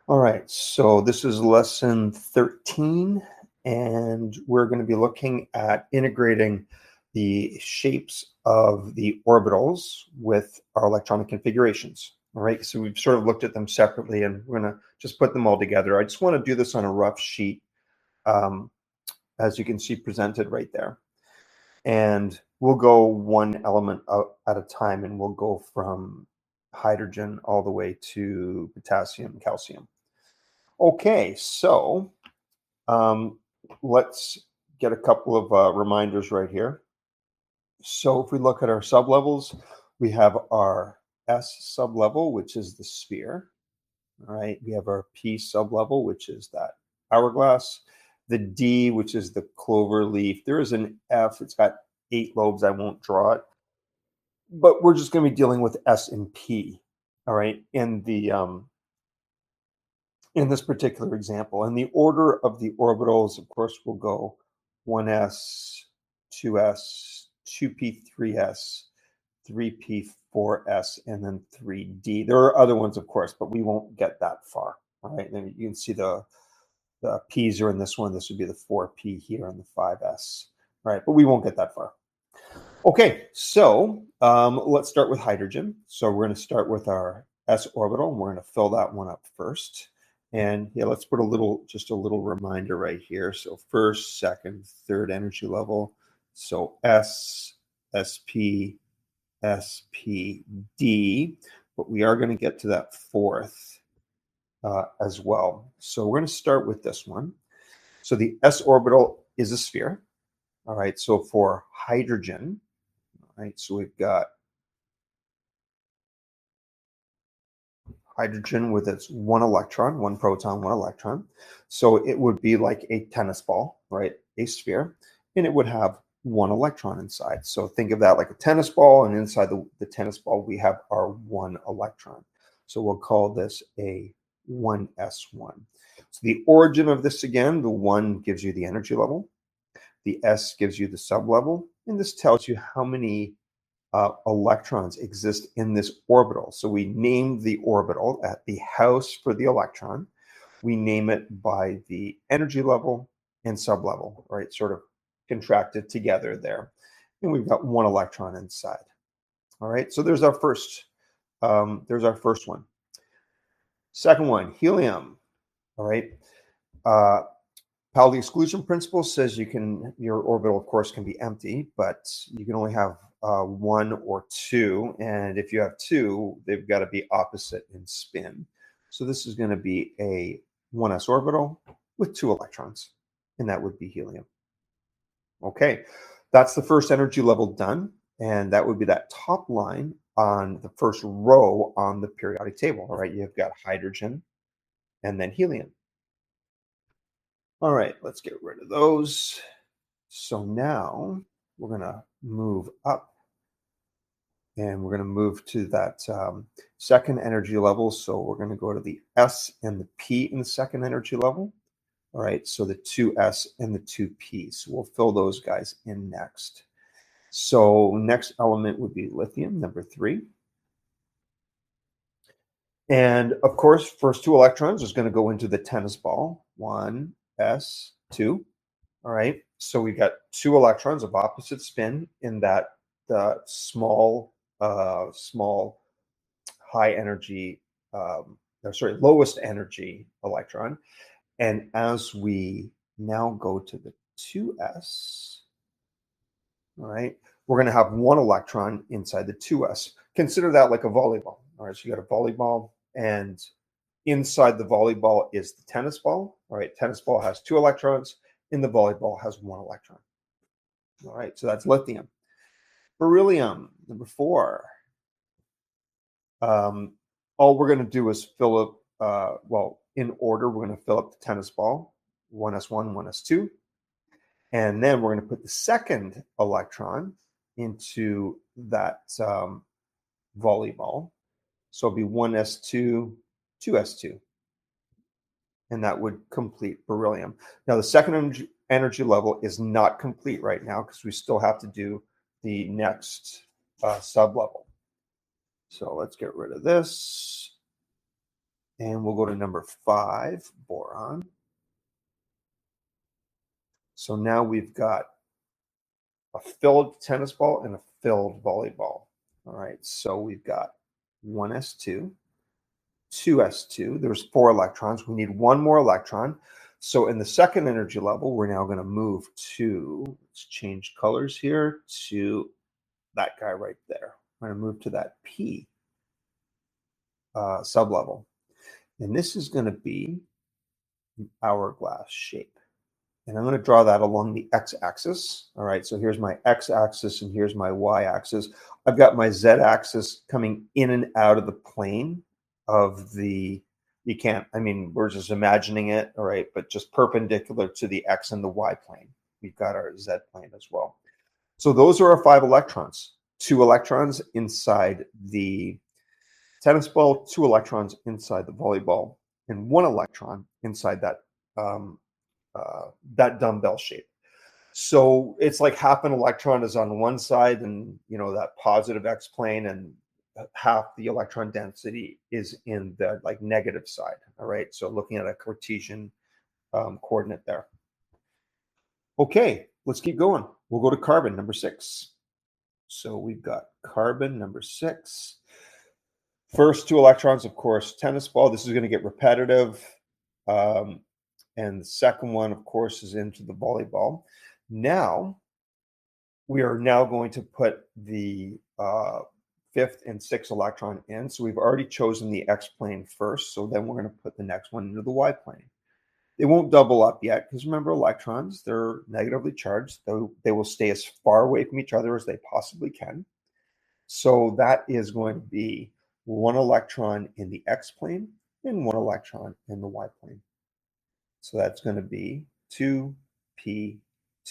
All right, so this is lesson 13, and we're going to be looking at integrating the shapes of the orbitals with our electronic configurations. All right, so we've sort of looked at them separately, and we're going to just put them all together. I just want to do this on a rough sheet, um, as you can see presented right there. And we'll go one element at a time, and we'll go from hydrogen all the way to potassium, calcium. Okay, so um, let's get a couple of reminders right here. So if we look at our sublevels, we have our S sublevel, which is the sphere. All right, we have our P sublevel, which is that hourglass. The D, which is the clover leaf. There is an F. It's got 8 lobes. I won't draw it, but we're just going to be dealing with S and P. All right, in this particular example. And the order of the orbitals, of course, will go 1s, 2s, 2p, 3s, 3p, 4s, and then 3d. There are other ones, of course, but we won't get that far. All right, and you can see the p's are in this one. This would be the 4p here and the 5s. All right, but we won't get that far. Okay, so let's start with hydrogen. So we're going to start with our s orbital, and we're going to fill that one up first. And yeah, let's put just a little reminder right here. So first, second, third energy level. So S, SP, SP, D, but we are going to get to that fourth as well. So we're going to start with this one. So the s orbital is a sphere. All right, so for hydrogen, all right, so we've got hydrogen with its one electron, one proton, one electron. So it would be like a tennis ball, right? A sphere, and it would have one electron inside. So think of that like a tennis ball, and inside the tennis ball, we have our one electron. So we'll call this a 1s1. So the origin of this again, the 1 gives you the energy level, the S gives you the sublevel, and this tells you how many electrons exist in this orbital. So we named the orbital at the house for the electron. We name it by the energy level and sublevel, right? Sort of contracted together there. And we've got one electron inside. All right, so there's our first one. Second one, helium. All right. Pauli exclusion principle says your orbital, of course, can be empty, but you can only have 1 or 2. And if you have 2, they've got to be opposite in spin. So this is going to be a 1s orbital with 2 electrons, and that would be helium. Okay, that's the first energy level done, and that would be that top line on the first row on the periodic table. All right, you've got hydrogen and then helium. All right, let's get rid of those. So now we're going to move up, and we're going to move to that second energy level. So we're going to go to the S and the P in the second energy level. All right, so the 2S and the 2P. So we'll fill those guys in next. So next element would be lithium, number 3. And of course, first 2 electrons is going to go into the tennis ball, 1s, 2. All right, so we got 2 electrons of opposite spin in that small high energy, lowest energy electron. And as we now go to the 2s, all right, we're going to have 1 electron inside the 2s. Consider that like a volleyball. All right, so you got a volleyball, and inside the volleyball is the tennis ball. All right, tennis ball has 2 electrons, and the volleyball has 1 electron. All right, so that's lithium. Beryllium, number 4. All we're going to do is fill up, in order, we're going to fill up the tennis ball, 1s1, 1s2. And then we're going to put the second electron into that volleyball. So it'll be 1s2, 2s2. And that would complete beryllium. Now, the second energy level is not complete right now because we still have to do the next sublevel. So let's get rid of this. And we'll go to number 5, boron. So now we've got a filled tennis ball and a filled volleyball. All right, so we've got 1s2, 2s2. There's 4 electrons. We need one more electron. So in the second energy level, we're now going to move to, let's change colors here, to that guy right there. We're going to move to that P sublevel. And this is going to be an hourglass shape. And I'm going to draw that along the x-axis. All right, so here's my x-axis and here's my y-axis. I've got my z-axis coming in and out of the plane of the, you can't, I mean, we're just imagining it, all right, but just perpendicular to the x and the y plane. We've got our z plane as well. So those are our 5 electrons. 2 electrons inside the tennis ball, 2 electrons inside the volleyball, and 1 electron inside that that dumbbell shape. So it's like half an electron is on one side and, you know, that positive x plane, and half the electron density is in the like negative side. All right, so looking at a Cartesian coordinate there. Okay, let's keep going. We'll go to carbon, number 6. So we've got carbon, number 6. First 2 electrons, of course, tennis ball. This is going to get repetitive. And the second one, of course, is into the volleyball. Now, we are now going to put the 5th and 6th electron in. So we've already chosen the x plane first. So then we're going to put the next one into the y plane. They won't double up yet because remember, electrons, they're negatively charged. They will stay as far away from each other as they possibly can. So that is going to be 1 electron in the x plane and 1 electron in the y plane. So that's going to be 2p2.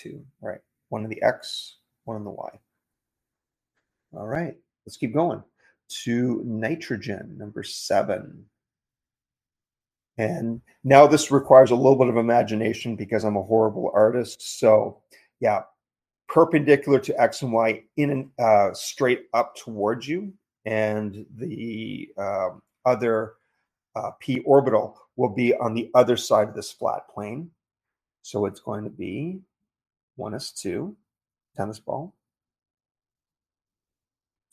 All right, 1 in the x, 1 in the y. All right, let's keep going to nitrogen, number 7. And now this requires a little bit of imagination because I'm a horrible artist. So yeah, perpendicular to x and y in and straight up towards you. And the other p orbital will be on the other side of this flat plane. So it's going to be 1s2, tennis ball,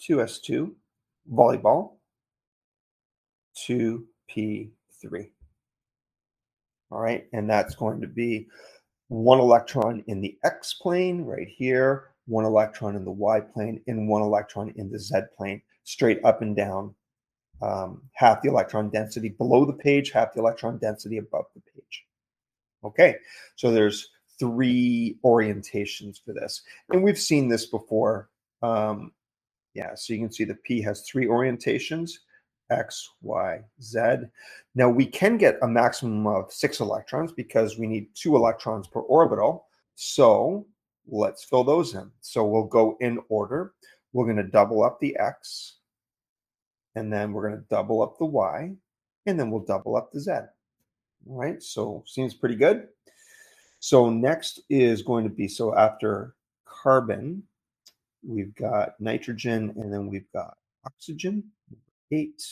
2s2, volleyball, 2p3. All right, and that's going to be 1 electron in the x plane right here, 1 electron in the y plane, and 1 electron in the z plane, straight up and down. Half the electron density below the page, half the electron density above the page. Okay, so there's 3 orientations for this. And we've seen this before. Yeah, so you can see the P has 3 orientations, X, Y, Z. Now we can get a maximum of 6 electrons because we need 2 electrons per orbital. So let's fill those in. So we'll go in order. We're going to double up the X, and then we're going to double up the Y, and then we'll double up the Z. All right, so seems pretty good. So next is going to be, so after carbon, we've got nitrogen, and then we've got oxygen, 8,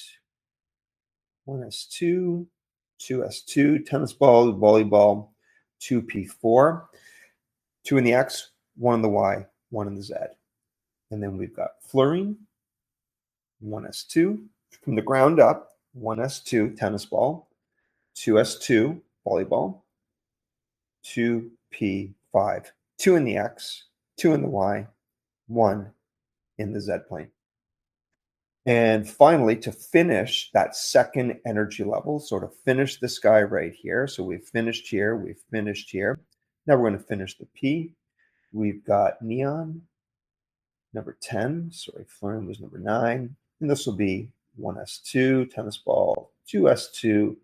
1s2, 2s2, tennis ball, volleyball, 2p4, 2 in the X, 1 in the Y, 1 in the Z. And then we've got fluorine, 1s2, from the ground up, 1s2, tennis ball, 2s2, volleyball, 2p5, 2 in the X, 2 in the Y, 1 in the Z plane. And finally, to finish that second energy level, sort of finish this guy right here. So we've finished here, we've finished here. Now we're going to finish the P. We've got neon, number 10. Sorry, fluorine was number 9. And this will be 1s2, tennis ball, 2s2,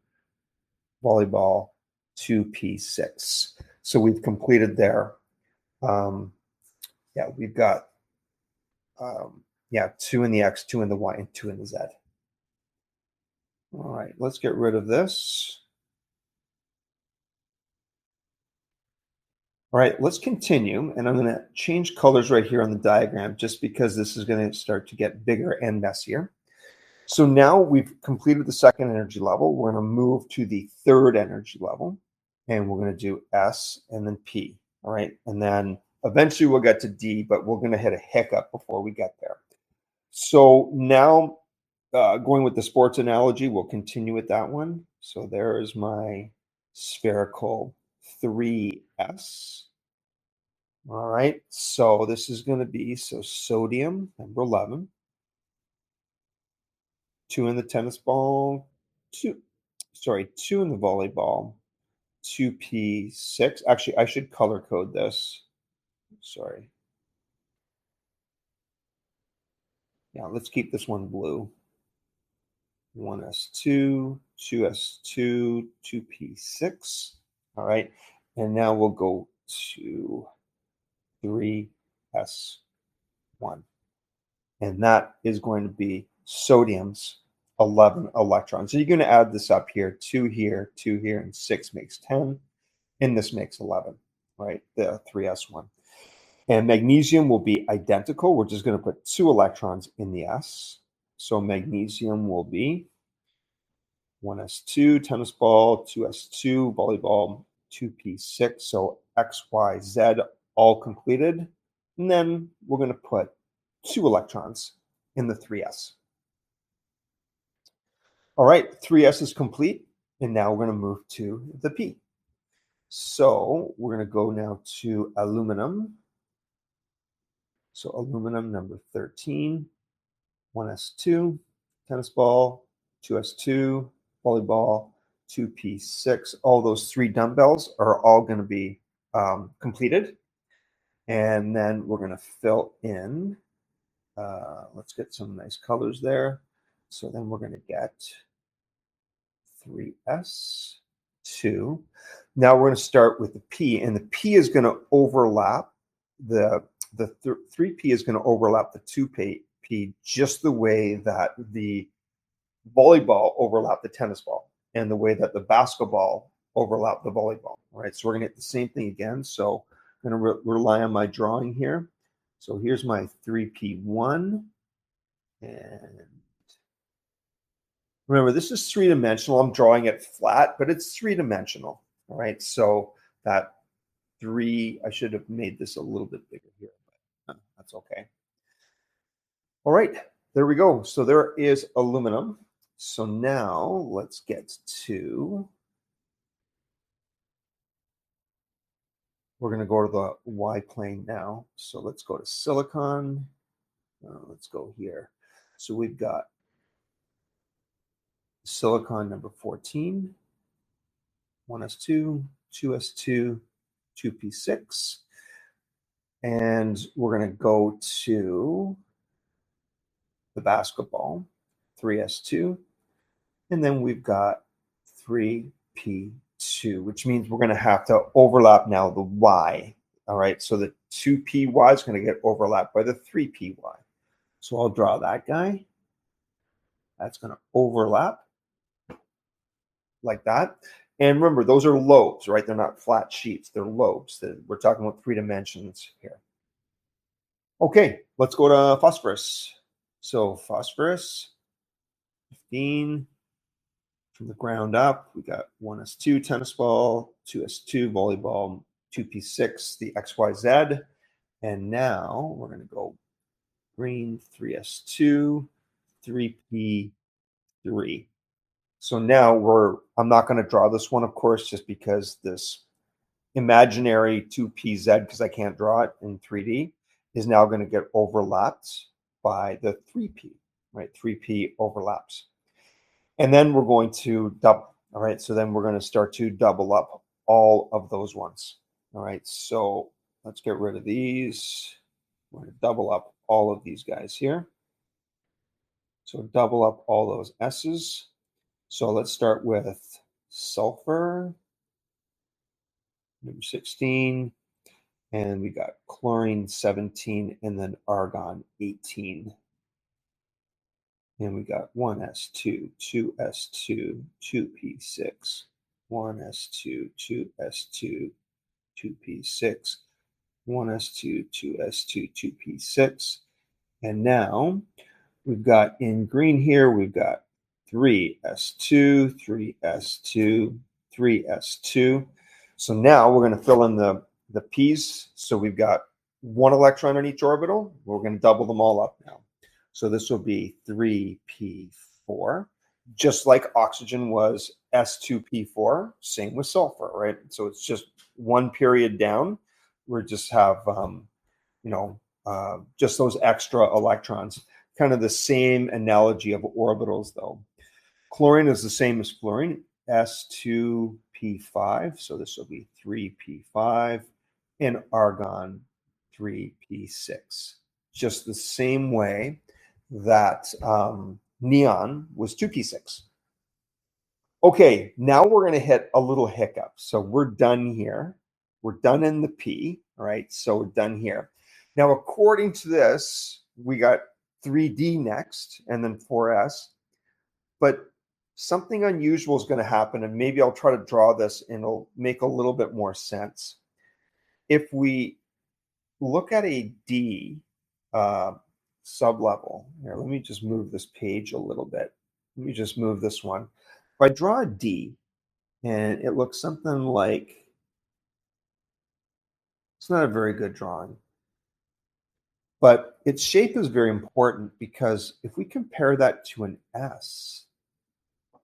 volleyball, 2p6. So we've completed there. Yeah, we've got 2 in the X, 2 in the Y, and 2 in the Z. All right, let's get rid of this. All right, let's continue. And I'm going to change colors right here on the diagram just because this is going to start to get bigger and messier. So now we've completed the second energy level. We're going to move to the third energy level, and we're going to do S and then P. All right. And then eventually we'll get to D, but we're going to hit a hiccup before we get there. So now, going with the sports analogy, we'll continue with that one. So there is my spherical 3S. All right. So this is going to be sodium, number 11, 2 in the tennis ball, 2 in the volleyball, 2P6. Actually, I should color code this. Sorry. Yeah, let's keep this one blue. 1s2, 2s2, 2p6. All right. And now we'll go to 3s1. And that is going to be sodium's 11 electrons. So you're going to add this up here, 2 here, 2 here, and 6 makes 10. And this makes 11, right? The 3s1. And magnesium will be identical. We're just going to put 2 electrons in the S. So magnesium will be 1s2, tennis ball, 2s2, volleyball, 2p6. So X, Y, Z all completed. And then we're going to put 2 electrons in the 3s. All right, 3s is complete. And now we're going to move to the P. So we're going to go now to aluminum. So aluminum number 13, 1s2, tennis ball, 2s2, volleyball, 2p6. All those 3 dumbbells are all going to be completed. And then we're going to fill in. Let's get some nice colors there. So then we're going to get 3s2. Now we're going to start with the P, and the P is going to overlap the 3P is going to overlap the 2P just the way that the volleyball overlapped the tennis ball and the way that the basketball overlapped the volleyball. All right, so we're going to get the same thing again. So I'm going to rely on my drawing here. So here's my 3P1. And remember, this is 3-dimensional. I'm drawing it flat, but it's 3-dimensional. All right, so that 3, I should have made this a little bit bigger here, but that's okay. All right, there we go. So there is aluminum. So now let's get to, we're going to go to the Y plane now. So let's go to silicon. Let's go here. So we've got silicon number 14, 1s2, 2s2, 2p6. And we're going to go to the basketball, 3s2. And then we've got 3p2, which means we're going to have to overlap now the y. All right, so the 2py is going to get overlapped by the 3py. So I'll draw that guy. That's going to overlap like that. And remember, those are lobes, right? They're not flat sheets. They're lobes. We're talking about 3 dimensions here. Okay, let's go to phosphorus. So phosphorus, 15. From the ground up, we got 1s2 tennis ball, 2s2 volleyball, 2p6, the XYZ. And now we're going to go green, 3s2, 3p3. So now I'm not going to draw this one, of course, just because this imaginary 2pz, because I can't draw it in 3D, is now going to get overlapped by the 3p, right? 3p overlaps. And then we're going to double. All right, so then we're going to start to double up all of those ones. All right, so let's get rid of these. We're going to double up all of these guys here. So double up all those S's. So let's start with sulfur, number 16. And we got chlorine 17, and then argon 18. And we got 1s2, 2s2, 2p6, 1s2, 2s2, 2p6, 1s2, 2s2, 2p6. And now we've got in green here, we've got 3s2, 3s2, 3s2. So now we're going to fill in the p's. So we've got one electron on each orbital. We're going to double them all up now. So this will be 3p4, just like oxygen was s2p4, same with sulfur, right? So it's just one period down. We just have, just those extra electrons. Kind of the same analogy of orbitals, though. Chlorine is the same as fluorine, S2P5, so this will be 3P5, and argon, 3P6. Just the same way that neon was 2P6. Okay, now we're going to hit a little hiccup. So we're done here. We're done in the P, all right? So we're done here. Now, according to this, we got 3D next and then 4S. But something unusual is going to happen, and maybe I'll try to draw this and it'll make a little bit more sense. If we look at a D sublevel, here, let me just move this page a little bit. Let me just move this one. If I draw a D, and it looks something like, it's not a very good drawing, but its shape is very important because if we compare that to an S,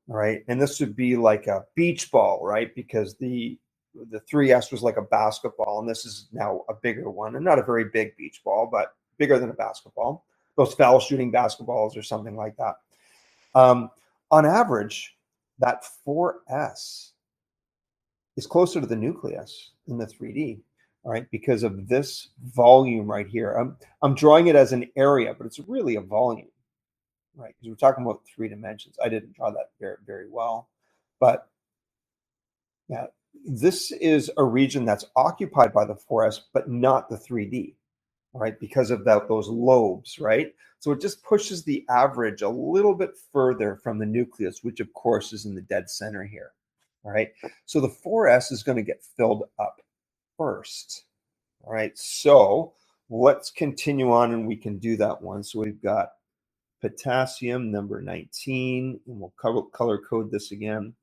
right, and this would be like a beach ball, right, because the 3S was like a basketball, and this is now a bigger one, and not a very big beach ball, but bigger than a basketball. Those foul shooting basketballs or something like that. On average, that 4S is closer to the nucleus in the 3D, all right, because of this volume right here. I'm drawing it as an area, but it's really a volume, right? Because we're talking about 3 dimensions. I didn't draw that very, very well, but yeah, this is a region that's occupied by the 4S, but not the 3D, all right, because of those lobes, right? So it just pushes the average a little bit further from the nucleus, which of course is in the dead center here, all right? So the 4S is going to get filled up first, all right? So let's continue on, and we can do that one. So we've got potassium, number 19, and we'll color code this again.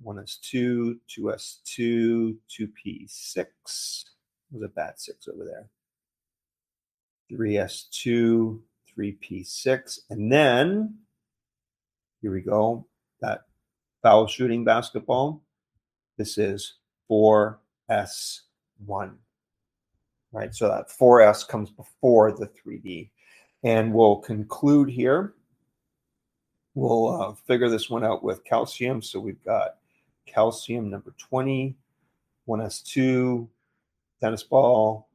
1s2, 2s2, 2p6. There's a bad 6 over there. 3s2, 3p6. And then, here we go, that foul shooting basketball. This is 4s1. Right, so that 4s comes before the 3D. And we'll conclude here. We'll figure this one out with calcium. So we've got calcium, number 20, 1s2, tennis ball,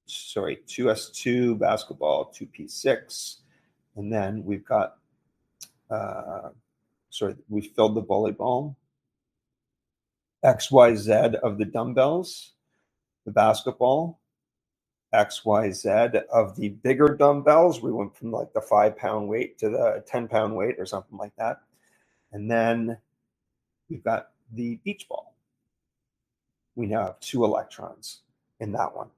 2s2, basketball, 2p6. And then we've got, we filled the volleyball, XYZ of the dumbbells, the basketball, XYZ of the bigger dumbbells. We went from like the 5-pound weight to the 10-pound weight or something like that. And then we've got the beach ball. We now have 2 electrons in that one.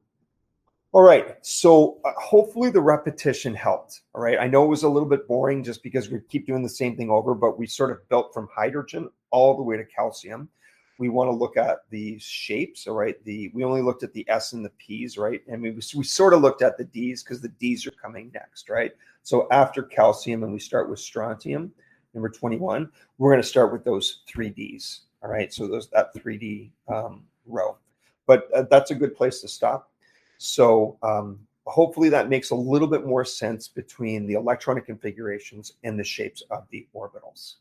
All right, so hopefully the repetition helped. All right, I know it was a little bit boring just because we keep doing the same thing over, but we sort of built from hydrogen all the way to calcium. We want to look at the shapes, all right? We only looked at the S and the P's, right? And we sort of looked at the D's because the D's are coming next, right? So after calcium, and we start with strontium, number 21, we're going to start with those 3 D's, all right? So that 3D row. But that's a good place to stop. So hopefully that makes a little bit more sense between the electronic configurations and the shapes of the orbitals.